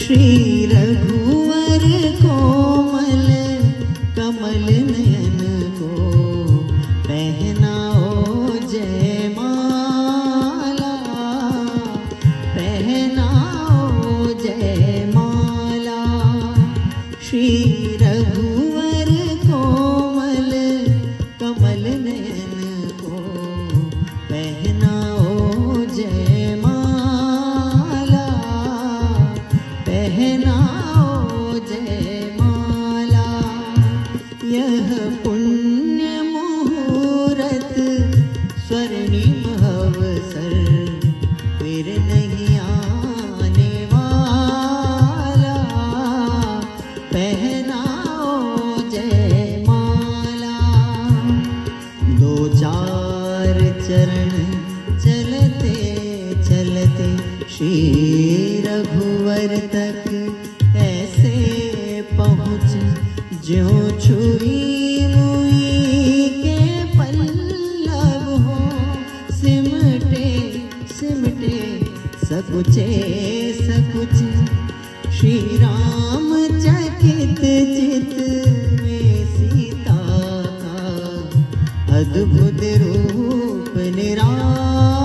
श्री रघुवर कोमल कमल नयन को पहनाओ जयमाला, पहनाओ जयमाला। श्री रघुवर कोमल कमल नयन को पहनाओ जयमाला, पहनाओ जयमाला। यह पुण्य मुहूर्त स्वर्णिम अवसर फिर नहीं आने वाला, पहनाओ जयमाला। दो चार चरण चलते चलते श्री रघुवर तक ऐसे पहुँच ज्यों छुई मुई के पल्लव हो, सिमटे सिमटे सकुचे सकुचे। श्री राम चकित चित में सीता का अद्भुत रूप निराला,